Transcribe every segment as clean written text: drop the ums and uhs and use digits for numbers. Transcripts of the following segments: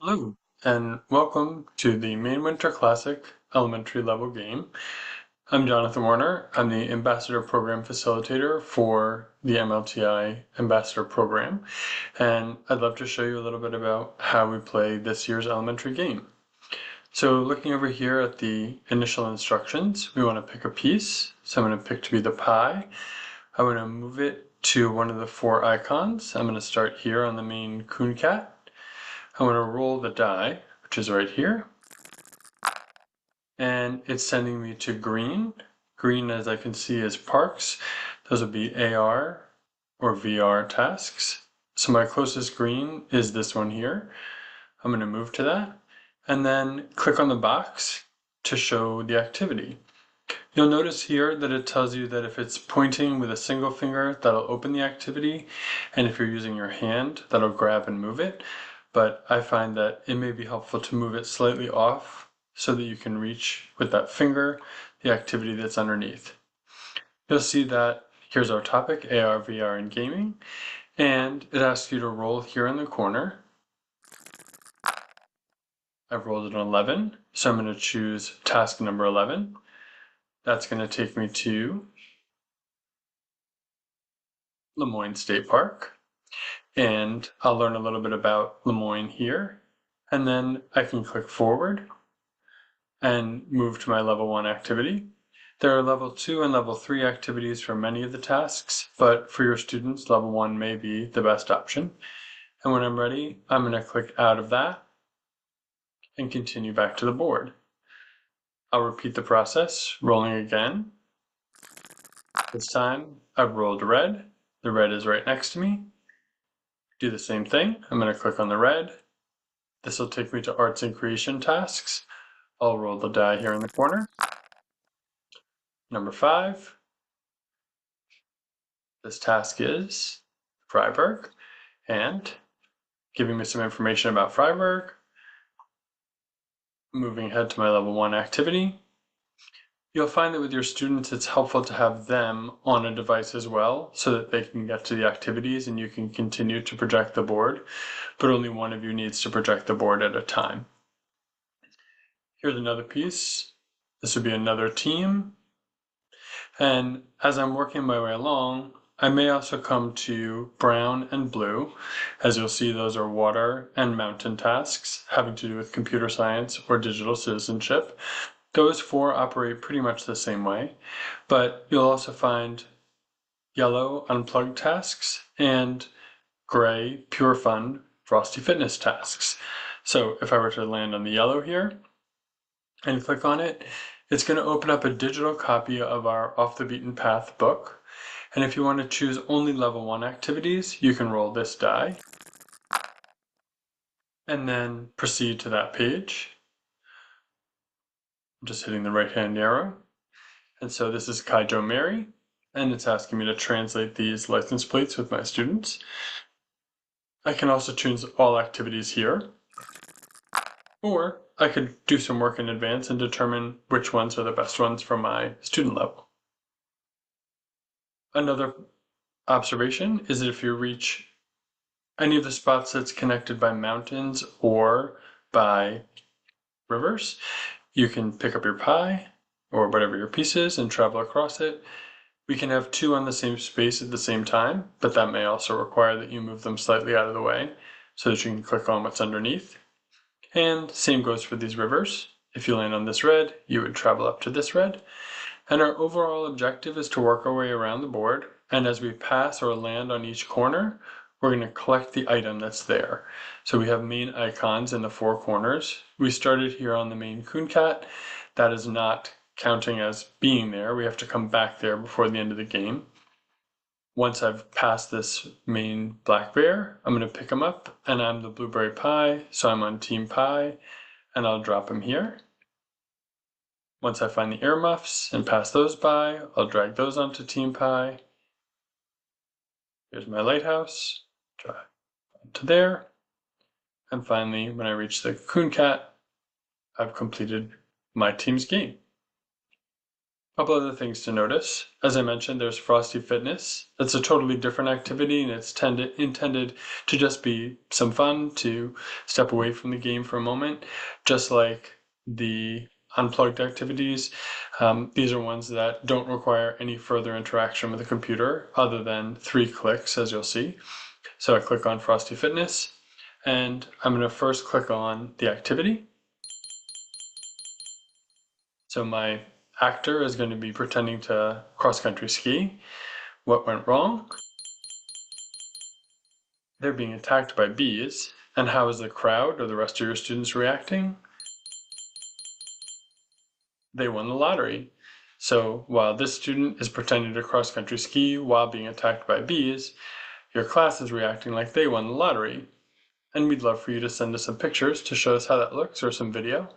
Hello, and welcome to the Main Winter Classic elementary level game. I'm Jonathan Warner. I'm the Ambassador Program Facilitator for the MLTI Ambassador Program, and I'd love to show you a little bit about how we play this year's elementary game. So looking over here at the initial instructions, we want to pick a piece. So I'm going to pick to be the pie. I'm going to move it to one of the four icons. I'm going to start here on the main coon cat. I'm going to roll the die, which is right here, and it's sending me to green. Green, as I can see, is parks. Those would be AR or VR tasks. So my closest green is this one here. I'm going to move to that and then click on the box to show the activity. You'll notice here that it tells you that if it's pointing with a single finger, that'll open the activity, and if you're using your hand, that'll grab and move it. But I find that it may be helpful to move it slightly off so that you can reach with that finger the activity that's underneath. You'll see that here's our topic, AR, VR, and gaming, and it asks you to roll here in the corner. I've rolled an 11, so I'm going to choose task number 11. That's going to take me to Lemoyne State Park, and I'll learn a little bit about Lemoyne here, and then I can click forward and move to my level 1 activity. There are level 2 and level 3 activities for many of the tasks, but for your students, level 1 may be the best option. And when I'm ready, I'm going to click out of that and continue back to the board. I'll repeat the process, rolling again. This time I've rolled red. The red is right next to me. Do the same thing. I'm going to click on the red. This will take me to arts and creation tasks. I'll roll the die here in the corner. Number 5. This task is Freiburg, and giving me some information about Freiburg. Moving ahead to my level 1 activity. You'll find that with your students, it's helpful to have them on a device as well so that they can get to the activities and you can continue to project the board, but only one of you needs to project the board at a time. Here's another piece. This would be another team. And as I'm working my way along, I may also come to brown and blue. As you'll see, those are water and mountain tasks having to do with computer science or digital citizenship. Those four operate pretty much the same way, but you'll also find yellow unplugged tasks and gray pure fun frosty fitness tasks. So if I were to land on the yellow here and click on it, it's going to open up a digital copy of our Off the Beaten Path book. And if you want to choose only level 1 activities, you can roll this die and then proceed to that page. I'm just hitting the right hand arrow. And so this is Kaijo Mary, and it's asking me to translate these license plates with my students. I can also choose all activities here, or I could do some work in advance and determine which ones are the best ones for my student level. Another observation is that if you reach any of the spots that's connected by mountains or by rivers, you can pick up your pie or whatever your piece is and travel across it. We can have two on the same space at the same time, but that may also require that you move them slightly out of the way so that you can click on what's underneath. And same goes for these rivers. If you land on this red, you would travel up to this red. And our overall objective is to work our way around the board, and as we pass or land on each corner, we're going to collect the item that's there. So we have main icons in the four corners. We started here on the main coon cat. That is not counting as being there. We have to come back there before the end of the game. Once I've passed this main black bear, I'm going to pick him up, and I'm the blueberry pie, so I'm on team pie, and I'll drop him here. Once I find the earmuffs and pass those by, I'll drag those onto team pie. Here's my lighthouse, drag to there. And finally, when I reach the coon cat, I've completed my team's game. Couple other things to notice. As I mentioned, there's Frosty Fitness. It's a totally different activity and it's intended to just be some fun, to step away from the game for a moment, just like the unplugged activities. These are ones that don't require any further interaction with the computer other than 3 clicks, as you'll see. So I click on Frosty Fitness and I'm going to first click on the activity. So my actor is going to be pretending to cross-country ski. What went wrong? They're being attacked by bees. And how is the crowd or the rest of your students reacting? They won the lottery. So while this student is pretending to cross-country ski while being attacked by bees, your class is reacting like they won the lottery. And we'd love for you to send us some pictures to show us how that looks or some video.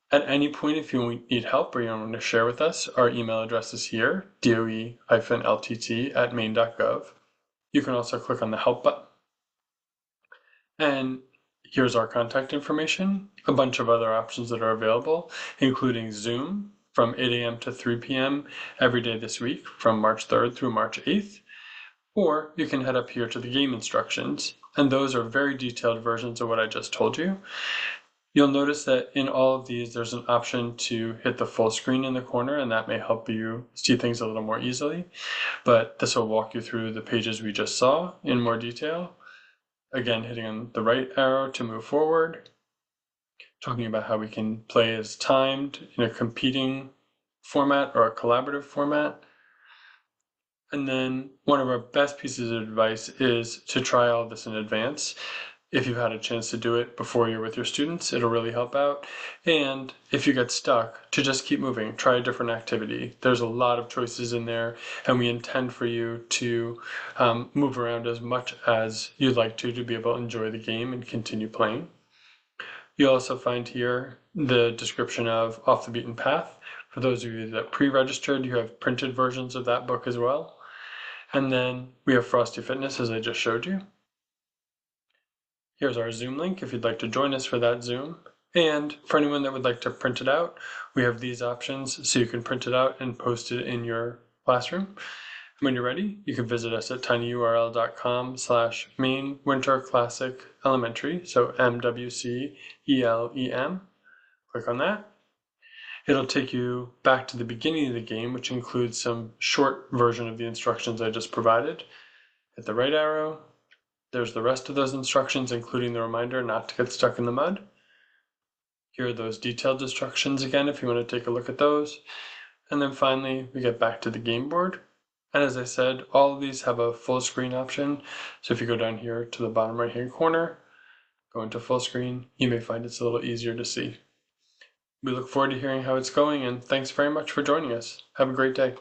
At any point, if you need help or you want to share with us, our email address is here, doe-ltt@maine.gov. You can also click on the help button. And here's our contact information, a bunch of other options that are available, including Zoom from 8 a.m. to 3 p.m. every day this week from March 3rd through March 8th. Or you can head up here to the game instructions, and those are very detailed versions of what I just told you. You'll notice that in all of these, there's an option to hit the full screen in the corner, and that may help you see things a little more easily. But this will walk you through the pages we just saw in more detail. Again, hitting on the right arrow to move forward, talking about how we can play as timed in a competing format or a collaborative format. And then one of our best pieces of advice is to try all this in advance. If you've had a chance to do it before you're with your students, it'll really help out. And if you get stuck, to just keep moving, try a different activity. There's a lot of choices in there, and we intend for you to move around as much as you'd like to be able to enjoy the game and continue playing. You'll also find here the description of Off the Beaten Path. For those of you that pre-registered, you have printed versions of that book as well. And then we have Frosty Fitness, as I just showed you. Here's our Zoom link if you'd like to join us for that Zoom. And for anyone that would like to print it out, we have these options so you can print it out and post it in your classroom. When you're ready, you can visit us at tinyurl.com/Maine Winter Classic Elementary, so MWC Elem. Click on that. It'll take you back to the beginning of the game, which includes some short version of the instructions I just provided. Hit the right arrow. There's the rest of those instructions, including the reminder not to get stuck in the mud. Here are those detailed instructions again if you want to take a look at those. And then finally, we get back to the game board. And as I said, all of these have a full screen option. So if you go down here to the bottom right hand corner, go into full screen, you may find it's a little easier to see. We look forward to hearing how it's going, and thanks very much for joining us. Have a great day.